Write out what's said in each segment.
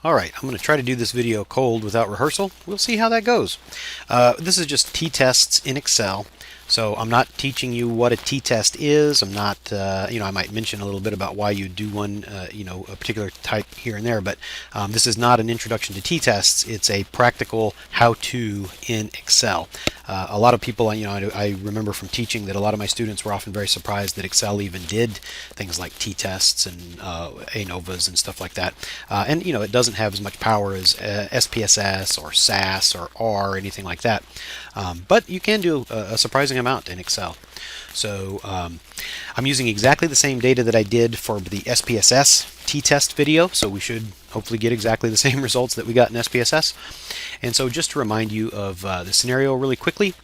Alright, I'm going to try to do this video cold without rehearsal. We'll see how that goes. This is just t-tests in Excel. So I'm not teaching you what a t-test is. I'm not, I might mention a little bit about why you do one, a particular type here and there, but this is not an introduction to t-tests. It's a practical how-to in Excel. A lot of people, I remember from teaching that a lot of my students were often very surprised that Excel even did things like t-tests and ANOVAs and stuff like that. And it doesn't have as much power as SPSS or SAS or R or anything like that. But you can do a surprising amount in Excel. So I'm using exactly the same data that I did for the SPSS t-test video, so we should hopefully get exactly the same results that we got in SPSS. And so just to remind you of the scenario really quickly,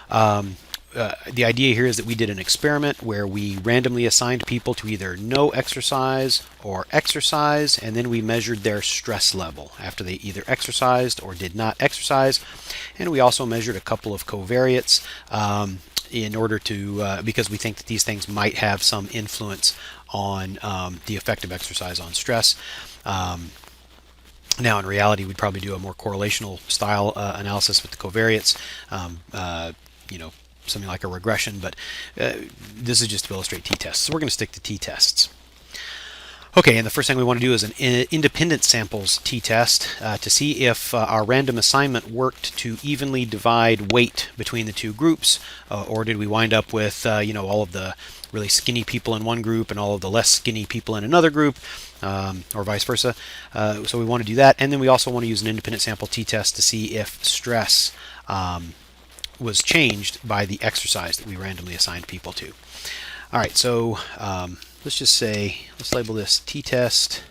the idea here is that we did an experiment where we randomly assigned people to either no exercise or exercise, and then we measured their stress level after they either exercised or did not exercise. And we also measured a couple of covariates in order to, because we think that these things might have some influence on the effect of exercise on stress. Now, in reality, we'd probably do a more correlational style analysis with the covariates. Something like a regression, but this is just to illustrate t-tests. So we're going to stick to t-tests. Okay, and the first thing we want to do is an independent samples t-test to see if our random assignment worked to evenly divide weight between the two groups, or did we wind up with all of the really skinny people in one group and all of the less skinny people in another group, or vice versa. So we want to do that, and then we also want to use an independent sample t-test to see if stress was changed by the exercise that we randomly assigned people to. All right, so let's just say, let's label this t-test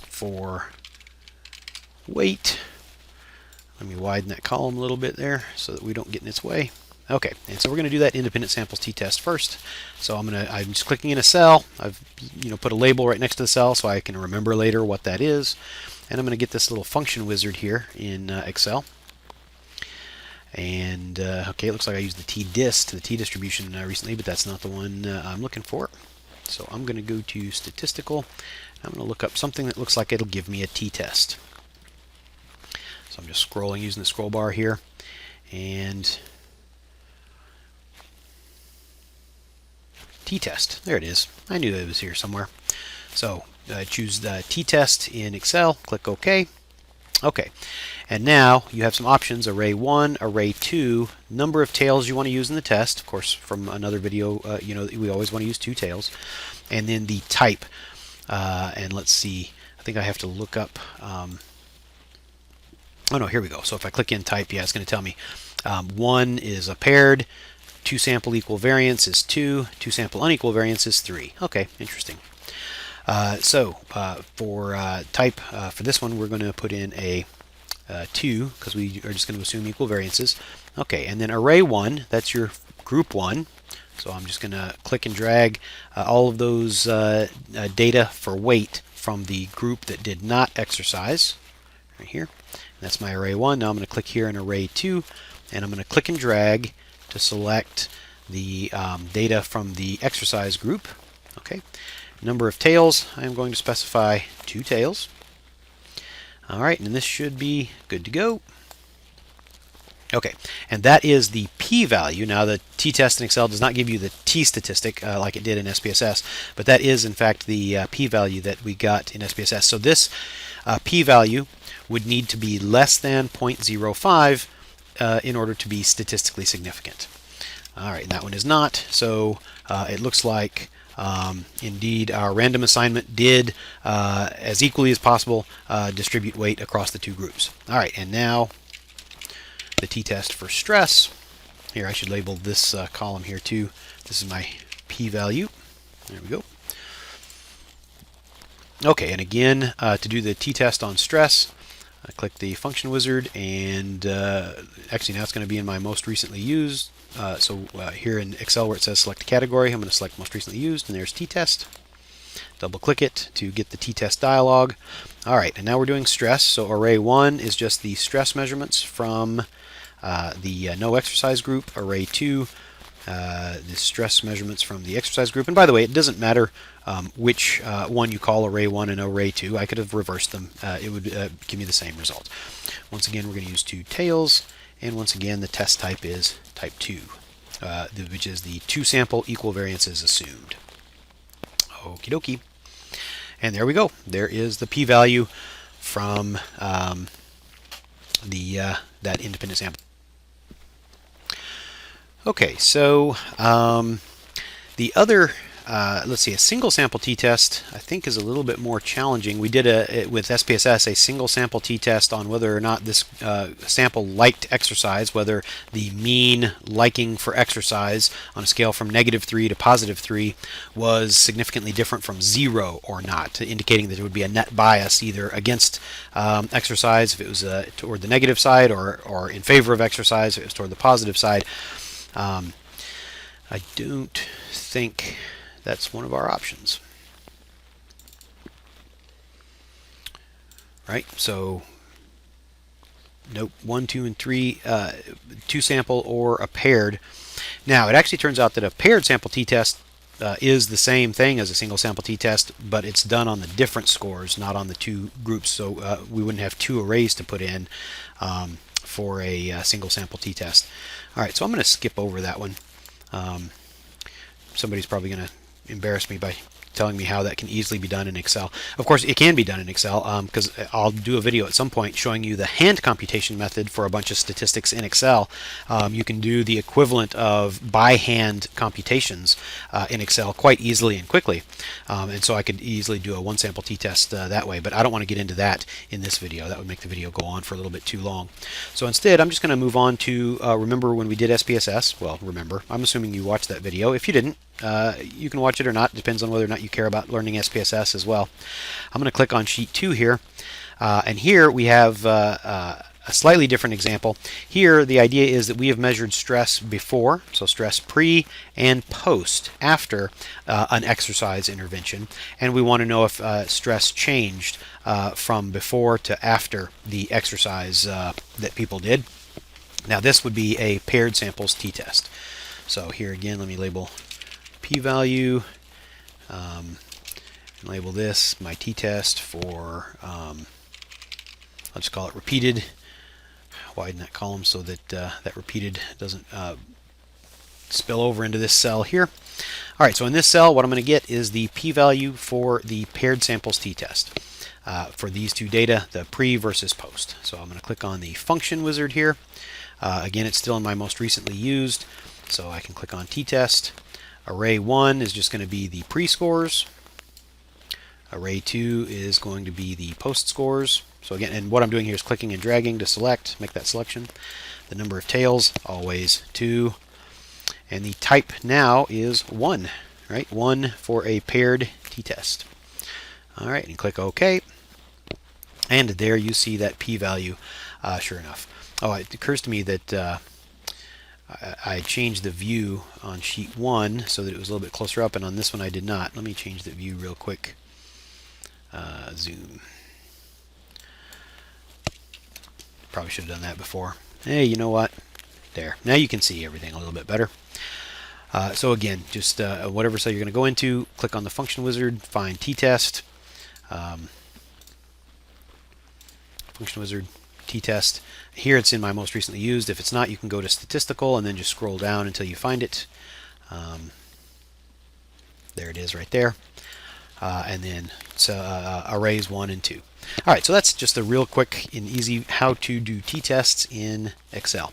for weight. Let me widen that column a little bit there so that we don't get in its way. Okay, and so we're going to do that independent samples t-test first. So I'm just clicking in a cell. I've put a label right next to the cell so I can remember later what that is. And I'm going to get this little function wizard here in Excel. And okay, it looks like I used the Ttest, the t-distribution recently, but that's not the one I'm looking for. So I'm going to go to statistical. I'm going to look up something that looks like it'll give me a t-test. So I'm just scrolling using the scroll bar here, and t-test. There it is. I knew it was here somewhere. So choose the t-test in Excel. Click OK. Okay, and now you have some options: array 1, array 2, number of tails you want to use in the test. Of course, from another video, we always want to use 2 tails. And then the type. And let's see, I think I have to look up, oh no, here we go. So if I click in type, yeah, it's going to tell me 1 is a paired, 2 sample equal variance is 2, 2 sample unequal variance is 3. Okay, interesting. For type, for this one, we're going to put in a 2, because we are just going to assume equal variances. Okay, and then array 1, that's your group 1. So I'm just going to click and drag all of those data for weight from the group that did not exercise, right here. That's my array 1. Now I'm going to click here in array 2, and I'm going to click and drag to select the data from the exercise group. Okay. Number of tails, I'm going to specify 2 tails. Alright, and this should be good to go. Okay, and that is the p-value. Now, the t-test in Excel does not give you the t-statistic like it did in SPSS, but that is, in fact, the p-value that we got in SPSS. So this p-value would need to be less than 0.05 in order to be statistically significant. Alright, and that one is not, so it looks like indeed our random assignment did, as equally as possible, distribute weight across the 2 groups. Alright, and now the t-test for stress. Here, I should label this column here too. This is my p-value. There we go. Okay, and again, to do the t-test on stress, I click the function wizard, and actually now it's going to be in my most recently used. Here in Excel where it says select a category, I'm going to select most recently used, and there's t-test. Double click it to get the t-test dialog. Alright, and now we're doing stress. So array 1 is just the stress measurements from the no exercise group. Array 2 the stress measurements from the exercise group. And by the way, it doesn't matter which one you call array 1 and array 2. I could have reversed them. It would give me the same result. Once again, we're going to use 2 tails, and once again, the test type is type 2, which is the 2 sample equal variance is assumed. Okie dokie. And there we go. There is the p-value from that independent sample. Okay, so the other, let's see, a single sample t-test I think is a little bit more challenging. We did with SPSS a single sample t-test on whether or not this sample liked exercise, whether the mean liking for exercise on a scale from -3 to +3 was significantly different from 0 or not, indicating that there would be a net bias either against exercise if it was toward the negative side, or in favor of exercise if it was toward the positive side. I don't think that's one of our options. Right? So, nope, 1, 2, and 3, 2 sample or a paired. Now, it actually turns out that a paired sample t-test is the same thing as a single sample t-test, but it's done on the different scores, not on the 2 groups. So we wouldn't have 2 arrays to put in for a single sample t-test. All right, so I'm going to skip over that one. Somebody's probably going to embarrass me by telling me how that can easily be done in Excel. Of course, it can be done in Excel because I'll do a video at some point showing you the hand computation method for a bunch of statistics in Excel. You can do the equivalent of by hand computations in Excel quite easily and quickly. And so I could easily do a 1 sample t-test that way, but I don't want to get into that in this video. That would make the video go on for a little bit too long. So instead, I'm just going to move on to, remember when we did SPSS? Well, remember, I'm assuming you watched that video. If you didn't, you can watch it or not. It depends on whether or not you care about learning SPSS as well. I'm going to click on sheet 2 here, and here we have a slightly different example. Here the idea is that we have measured stress before, so stress pre and post after an exercise intervention, and we want to know if stress changed from before to after the exercise that people did. Now this would be a paired samples t-test. So here again, let me label p-value, label this my t-test for, I'll just call it repeated. Widen that column so that that repeated doesn't spill over into this cell here. All right, so in this cell, what I'm going to get is the p-value for the paired samples t-test for these 2 data, the pre versus post. So I'm going to click on the function wizard here. Again, it's still in my most recently used, so I can click on t-test. Array 1 is just going to be the pre-scores. Array 2 is going to be the post scores. So again, and what I'm doing here is clicking and dragging to select, make that selection. The number of tails, always 2. And the type now is 1, right? 1 for a paired t-test. All right, and click OK. And there you see that p-value, sure enough. Oh, it occurs to me that I changed the view on sheet 1 so that it was a little bit closer up, and on this one I did not. Let me change the view real quick. Zoom. Probably should have done that before. Hey, you know what? There. Now you can see everything a little bit better. So again, just whatever cell you're going to go into, click on the function wizard, find t-test. Function wizard, t-test. Here it's in my most recently used. If it's not, you can go to statistical and then just scroll down until you find it. There it is right there. And then arrays 1 and 2. All right, so that's just a real quick and easy how to do t-tests in Excel.